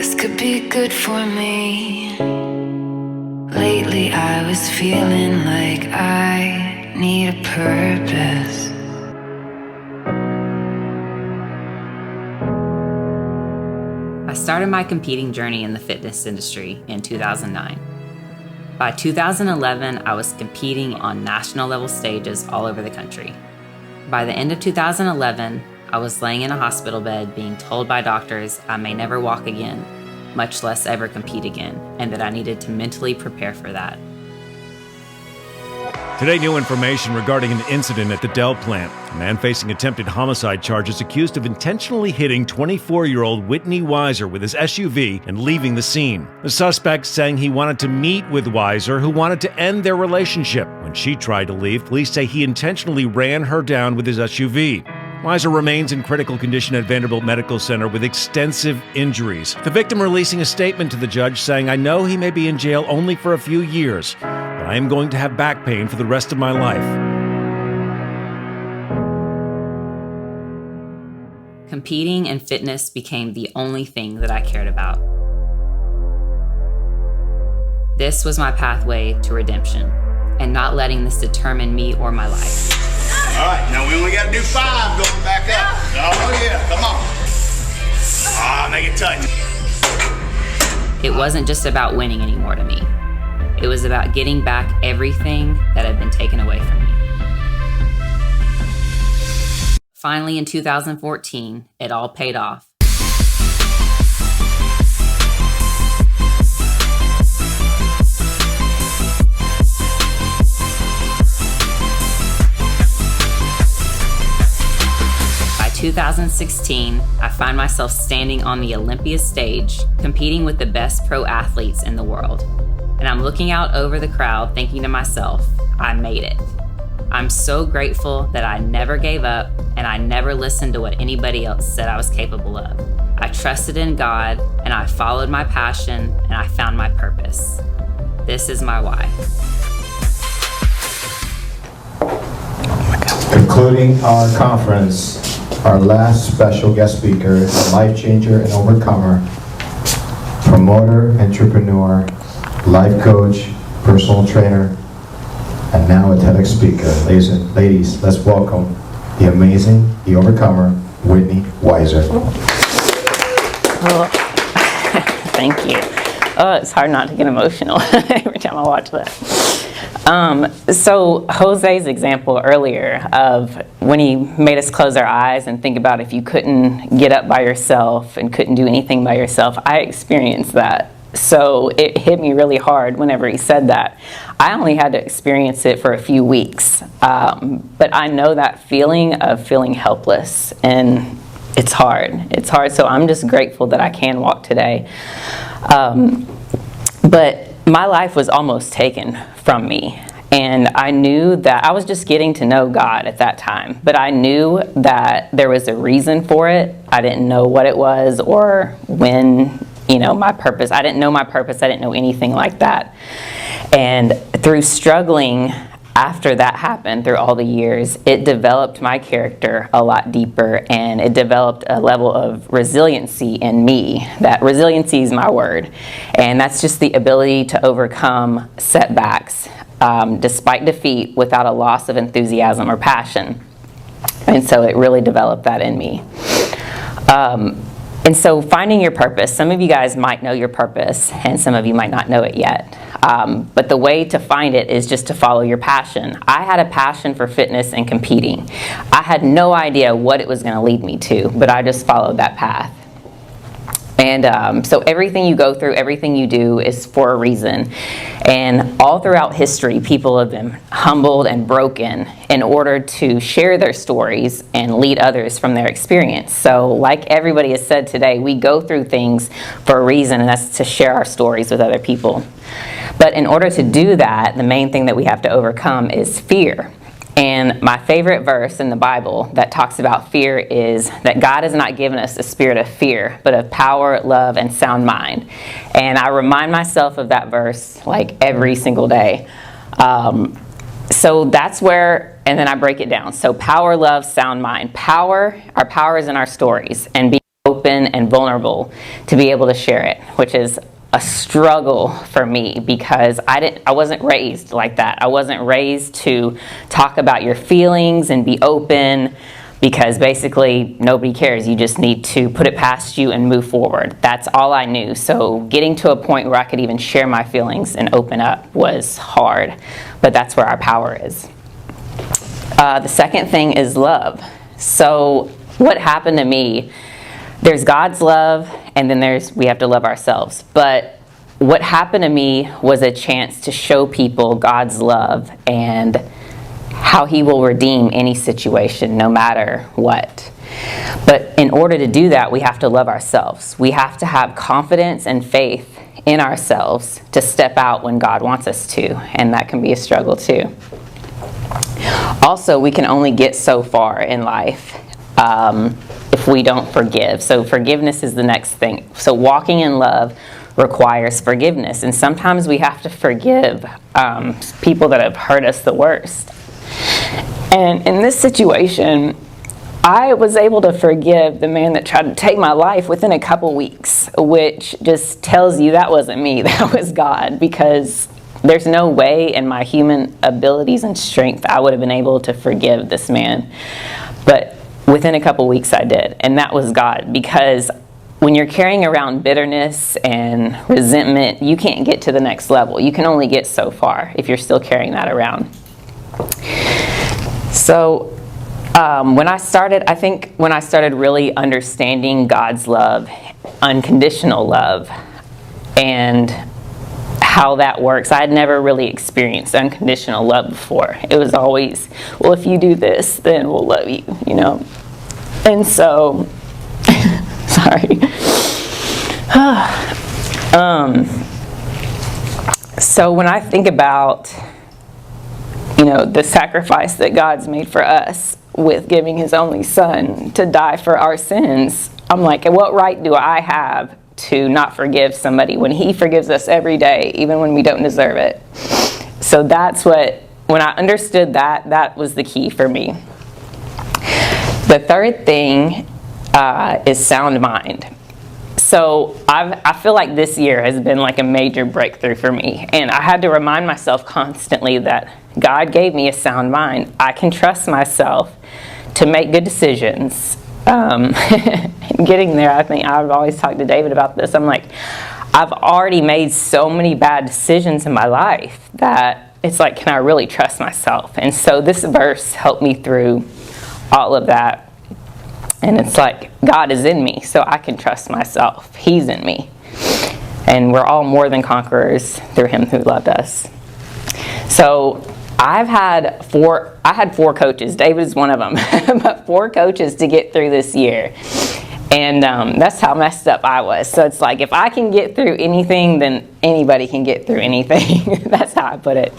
This could be good for me. Lately I was feeling like I need a purpose. I started my competing journey in the fitness industry in 2009. By 2011, I was competing on national level stages all over the country. By the end of 2011, I was laying in a hospital bed being told by doctors I may never walk again, much less ever compete again, and that I needed to mentally prepare for that. Today, new information regarding an incident at the Dell plant. A man facing attempted homicide charges accused of intentionally hitting 24-year-old Whitney Weiser with his SUV and leaving the scene. The suspect saying he wanted to meet with Weiser, who wanted to end their relationship. When she tried to leave, police say he intentionally ran her down with his SUV. Weiser remains in critical condition at Vanderbilt Medical Center with extensive injuries. The victim releasing a statement to the judge saying, "I know he may be in jail only for a few years, but I am going to have back pain for the rest of my life." Competing and fitness became the only thing that I cared about. This was my pathway to redemption, and not letting this determine me or my life. All right, now we only got to do 5 going back up. Oh yeah, come on. Make it tight. It wasn't just about winning anymore to me. It was about getting back everything that had been taken away from me. Finally, in 2014, it all paid off. By 2016, I find myself standing on the Olympia stage, competing with the best pro athletes in the world. And I'm looking out over the crowd thinking to myself, I made it. I'm so grateful that I never gave up and I never listened to what anybody else said I was capable of. I trusted in God and I followed my passion and I found my purpose. This is my why. Concluding our conference, our last special guest speaker, a life changer and overcomer, promoter, entrepreneur, life coach, personal trainer, and now a TEDx speaker. Ladies, let's welcome the amazing, the overcomer, Whitney Weiser. Oh, thank you. Oh, it's hard not to get emotional every time I watch that. So Jose's example earlier of when he made us close our eyes and think about if you couldn't get up by yourself and couldn't do anything by yourself, I experienced that. So it hit me really hard whenever he said that. I only had to experience it for a few weeks, but I know that feeling of feeling helpless, and it's hard. It's hard, so I'm just grateful that I can walk today. But my life was almost taken from me, and I knew that I was just getting to know God at that time, but I knew that there was a reason for it. I didn't know what it was or when, my purpose. I didn't know my purpose. I didn't know anything like that. And through struggling after that happened, through all the years, it developed my character a lot deeper, and it developed a level of resiliency in me. That resiliency is my word. And that's just the ability to overcome setbacks, despite defeat, without a loss of enthusiasm or passion. And so it really developed that in me. And so finding your purpose, some of you guys might know your purpose and some of you might not know it yet. But the way to find it is just to follow your passion. I had a passion for fitness and competing. I had no idea what it was going to lead me to, but I just followed that path. And so everything you go through, everything you do is for a reason. And all throughout history, people have been humbled and broken in order to share their stories and lead others from their experience. So like everybody has said today, we go through things for a reason, and that's to share our stories with other people. But in order to do that, the main thing that we have to overcome is fear. And my favorite verse in the Bible that talks about fear is that God has not given us a spirit of fear, but of power, love, and sound mind. And I remind myself of that verse like every single day. So that's where, and then I break it down. So power, love, sound mind. Power, our power is in our stories and being open open and vulnerable to be able to share it, which is a struggle for me because I wasn't raised like that. I wasn't raised to talk about your feelings and be open, because basically nobody cares. You just need to put it past you and move forward. That's all I knew. So getting to a point where I could even share my feelings and open up was hard, but that's where our power is. The second thing is love. So what happened to me, there's God's love, and then we have to love ourselves. But what happened to me was a chance to show people God's love and how he will redeem any situation, no matter what. But in order to do that, we have to love ourselves. We have to have confidence and faith in ourselves to step out when God wants us to, and that can be a struggle too. Also, we can only get so far in life if we don't forgive. So forgiveness is the next thing. So walking in love requires forgiveness, and sometimes we have to forgive people that have hurt us the worst. And in this situation, I was able to forgive the man that tried to take my life within a couple weeks, which just tells you that wasn't me, that was God, because there's no way in my human abilities and strength I would have been able to forgive this man. But within a couple weeks I did, and that was God, because when you're carrying around bitterness and resentment, you can't get to the next level. You can only get so far if you're still carrying that around. So when I started really understanding God's love, unconditional love, and how that works, I had never really experienced unconditional love before. It was always, well, if you do this, then we'll love you, you know. And so, sorry. So when I think about, you know, the sacrifice that God's made for us with giving his only son to die for our sins, I'm like, what right do I have to not forgive somebody when he forgives us every day, even when we don't deserve it? So that's when I understood that, that was the key for me. The third thing is sound mind. So I feel like this year has been like a major breakthrough for me, and I had to remind myself constantly that God gave me a sound mind. I can trust myself to make good decisions. Getting there, I think I've always talked to David about this. I'm like, I've already made so many bad decisions in my life that it's like, can I really trust myself? And so this verse helped me through all of that. And it's like, God is in me, so I can trust myself. He's in me. And we're all more than conquerors through him who loved us. So I had four coaches. David is one of them. But 4 coaches to get through this year. And that's how messed up I was. So it's like, if I can get through anything, then anybody can get through anything. That's how I put it.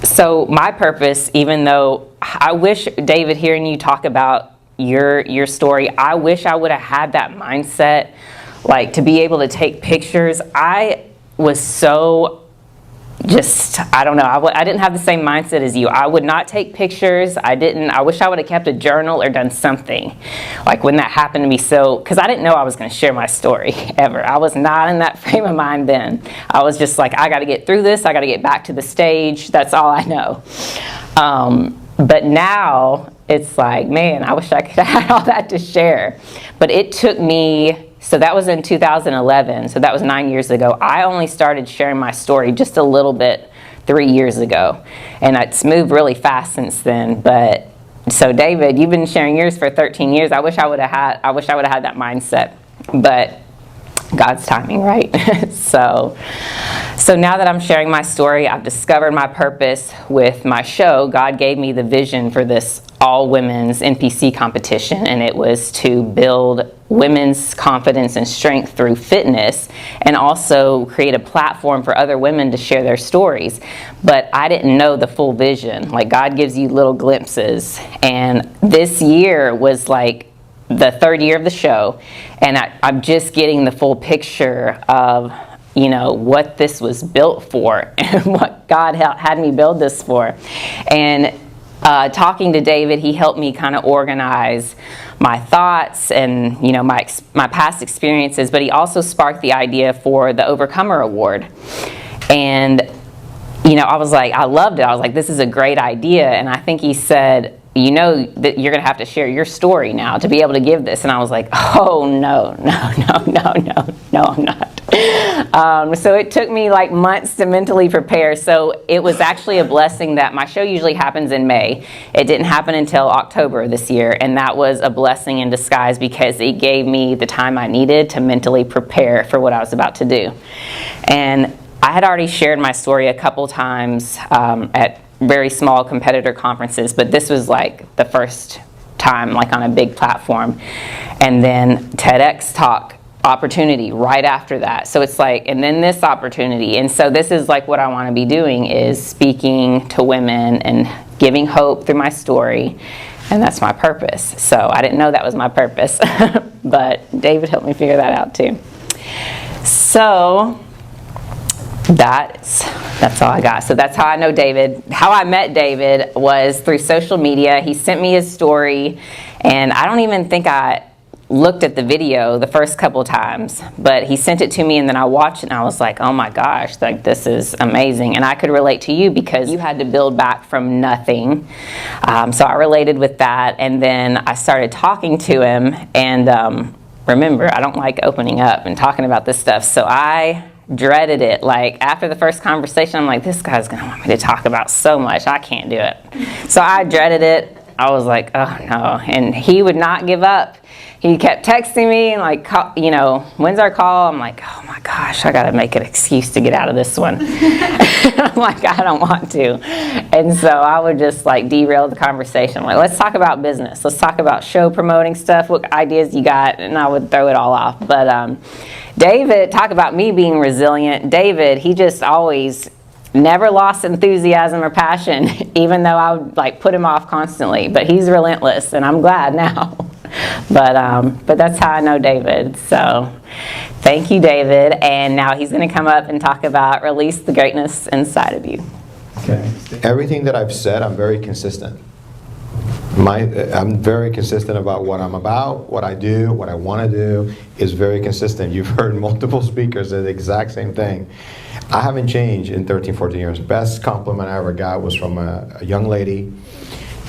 So my purpose, even though I wish, David, hearing you talk about your story, I wish I would have had that mindset, like to be able to take pictures. I was so I don't know, I didn't have the same mindset as you. I would not take pictures. I wish I would have kept a journal or done something like when that happened to me. So, because I didn't know I was going to share my story ever. I was not in that frame of mind then. I was just like, I got to get through this. I got to get back to the stage. That's all I know. But now it's like, man, I wish I could have had all that to share. But it took me, so that was in 2011, so that was 9 years ago. I only started sharing my story just a little bit 3 years ago, and it's moved really fast since then. But so David, you've been sharing yours for 13 years. I wish I would have had that mindset, but God's timing, right? So now that I'm sharing my story, I've discovered my purpose with my show. God gave me the vision for this all-women's NPC competition, and it was to build women's confidence and strength through fitness, and also create a platform for other women to share their stories. But I didn't know the full vision. Like, God gives you little glimpses, and this year was like the 3rd year of the show, and I'm just getting the full picture of, you know, what this was built for and what God had me build this for. And talking to David, he helped me kind of organize my thoughts and, you know, my past experiences, but he also sparked the idea for the Overcomer Award. And, you know, I was like, I loved it. I was like, this is a great idea. And I think he said, you know that you're going to have to share your story now to be able to give this. And I was like, oh, no, I'm not. So it took me like months to mentally prepare. So it was actually a blessing that my show usually happens in May. It didn't happen until October this year. And that was a blessing in disguise because it gave me the time I needed to mentally prepare for what I was about to do. And I had already shared my story a couple times at very small competitor conferences, but this was like the first time like on a big platform. And then TEDx talk opportunity right after that. So it's like, and then this opportunity. And so this is like what I want to be doing, is speaking to women and giving hope through my story. And that's my purpose. So I didn't know that was my purpose, but David helped me figure that out too. So that's all I got. So that's how I know David. How I met David was through social media. He sent me his story, and I don't even think I looked at the video the first couple times, but he sent it to me, and then I watched it and I was like, oh my gosh, like this is amazing. And I could relate to you because you had to build back from nothing. So I related with that, and then I started talking to him, and remember, I don't like opening up and talking about this stuff, so I dreaded it. Like after the first conversation, I'm like, this guy's gonna want me to talk about so much, I can't do it. So I dreaded it. I was like, oh no. And he would not give up. He kept texting me and like, you know, when's our call? I'm like, oh my gosh, I gotta make an excuse to get out of this one. I'm like, I don't want to. And so I would just like derail the conversation. Like, let's talk about business. Let's talk about show promoting stuff. What ideas you got? And I would throw it all off. But David, talk about me being resilient. David, he just always never lost enthusiasm or passion, even though I would like put him off constantly. But he's relentless, and I'm glad now. But that's how I know David. So thank you, David. And now he's going to come up and talk about release the greatness inside of you. Okay. Everything that I've said, I'm very consistent. I'm very consistent about what I do, what I want to do is very consistent. You've heard multiple speakers say the exact same thing. I haven't changed in 13, 14 years. Best compliment I ever got was from a young lady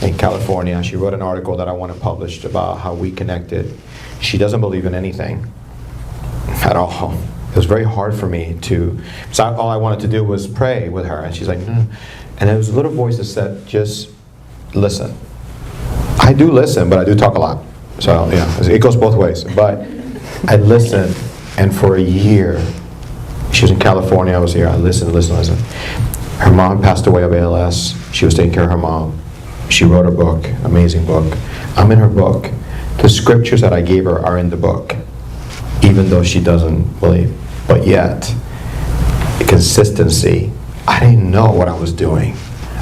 in California. She wrote an article that I want to publish about how we connected. She doesn't believe in anything at all. It was very hard for me to, so all I wanted to do was pray with her. And she's like, and there was a little voice that said, just listen. I do listen, but I do talk a lot. So yeah, it goes both ways. But I listened, and for a year, she was in California, I was here, I listened. Her mom passed away of ALS. She was taking care of her mom. She wrote a book, amazing book. I'm in her book. The scriptures that I gave her are in the book, even though she doesn't believe. But yet, the consistency, I didn't know what I was doing.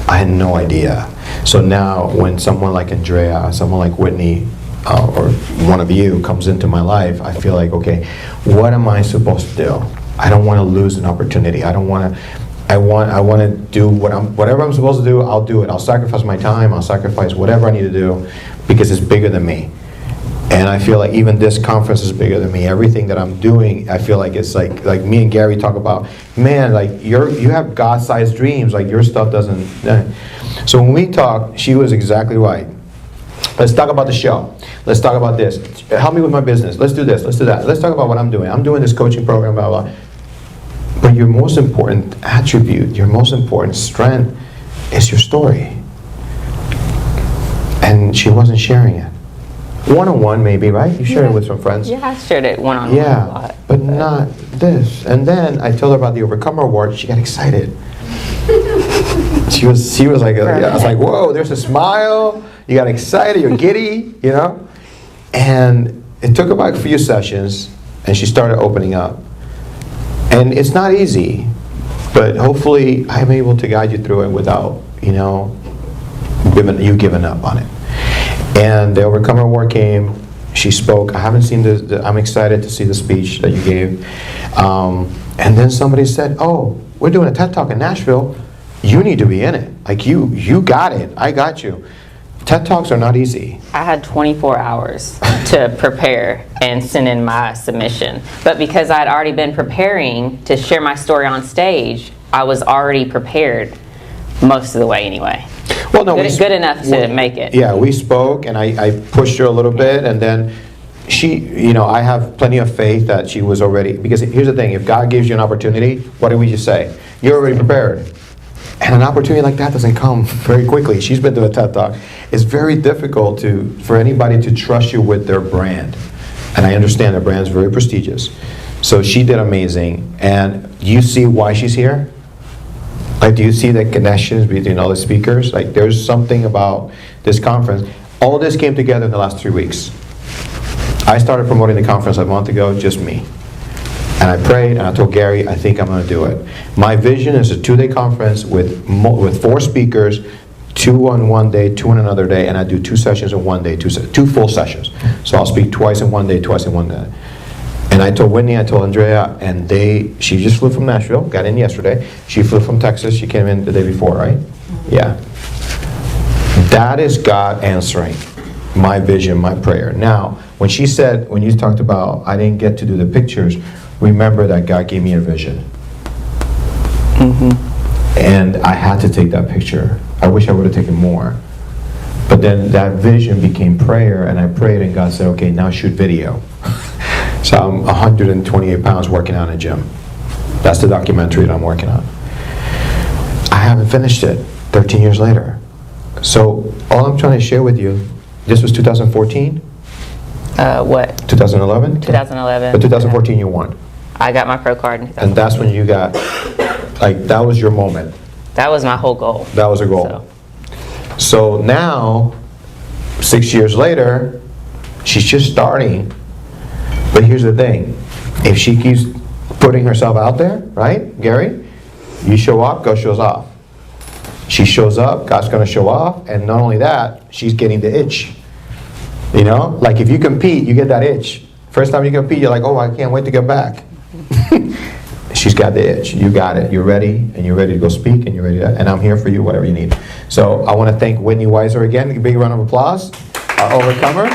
I had no idea. So now when someone like Andrea, someone like Whitney, or one of you comes into my life, I feel like, okay, what am I supposed to do? I don't want to lose an opportunity. I want to do whatever I'm supposed to do, I'll do it. I'll sacrifice my time, I'll sacrifice whatever I need to do because it's bigger than me. And I feel like even this conference is bigger than me. Everything that I'm doing, I feel like it's like me and Gary talk about, man, like you have God-sized dreams, like your stuff doesn't. So when we talk, she was exactly right. Let's talk about the show. Let's talk about this. Help me with my business. Let's do this. Let's do that. Let's talk about what I'm doing. I'm doing this coaching program, blah, blah. But your most important attribute, your most important strength is your story. And she wasn't sharing it. One-on-one maybe, right? You shared it with some friends. Yeah, I shared it one-on-one a lot. But not this. And then I told her about the Overcomer Award. She got excited. She was like, I was like, whoa, there's a smile. You got excited, you're giddy, you know? And it took about a few sessions, and she started opening up. And it's not easy, but hopefully I'm able to guide you through it without, you know, giving up on it. And the Overcomer Award came, she spoke. I haven't seen I'm excited to see the speech that you gave. And then somebody said, oh, we're doing a TED Talk in Nashville. You need to be in it. Like you got it. I got you. TED Talks are not easy. I had 24 hours to prepare and send in my submission. But because I'd already been preparing to share my story on stage, I was already prepared most of the way anyway. Well, no, Good enough to make it. Yeah, we spoke, and I pushed her a little bit, and then she, you know, I have plenty of faith that she was already, because here's the thing, if God gives you an opportunity, what do we just say? You're already prepared. And an opportunity like that doesn't come very quickly. She's been to a TED Talk. It's very difficult for anybody to trust you with their brand. And I understand their brand's very prestigious. So she did amazing. And you see why she's here? Like, do you see the connections between all the speakers? Like, there's something about this conference. All this came together in the last 3 weeks. I started promoting the conference a month ago, just me. And I prayed, and I told Gary, I think I'm going to do it. My vision is a 2-day conference with 4 speakers, 2 on one day, 2 on another day, and I do 2 sessions in one day, 2 full sessions. So I'll speak twice in one day, twice in one day. And I told Whitney, I told Andrea, and she just flew from Nashville, got in yesterday. She flew from Texas, she came in the day before, right? Yeah. That is God answering my vision, my prayer. Now, when you talked about, I didn't get to do the pictures, remember that God gave me a vision. And I had to take that picture. I wish I would have taken more. But then that vision became prayer, and I prayed, and God said, okay, now shoot video. So I'm 128 pounds working out in a gym. That's the documentary that I'm working on. I haven't finished it 13 years later. So all I'm trying to share with you, this was 2014? What? 2011? 2011. But 2014 you won. I got my pro card in 2011. And that's when you got, like, that was your moment. That was my whole goal. That was a goal. So now, 6 years later, she's just starting. But here's the thing. If she keeps putting herself out there, right, Gary? You show up, God shows off. She shows up, God's going to show off. And not only that, she's getting the itch. You know? Like, if you compete, you get that itch. First time you compete, you're like, oh, I can't wait to get back. She's got the itch. You got it. You're ready, and you're ready to go speak, and you're ready to, and I'm here for you, whatever you need. So I want to thank Whitney Weiser again. A big round of applause. Our overcomer.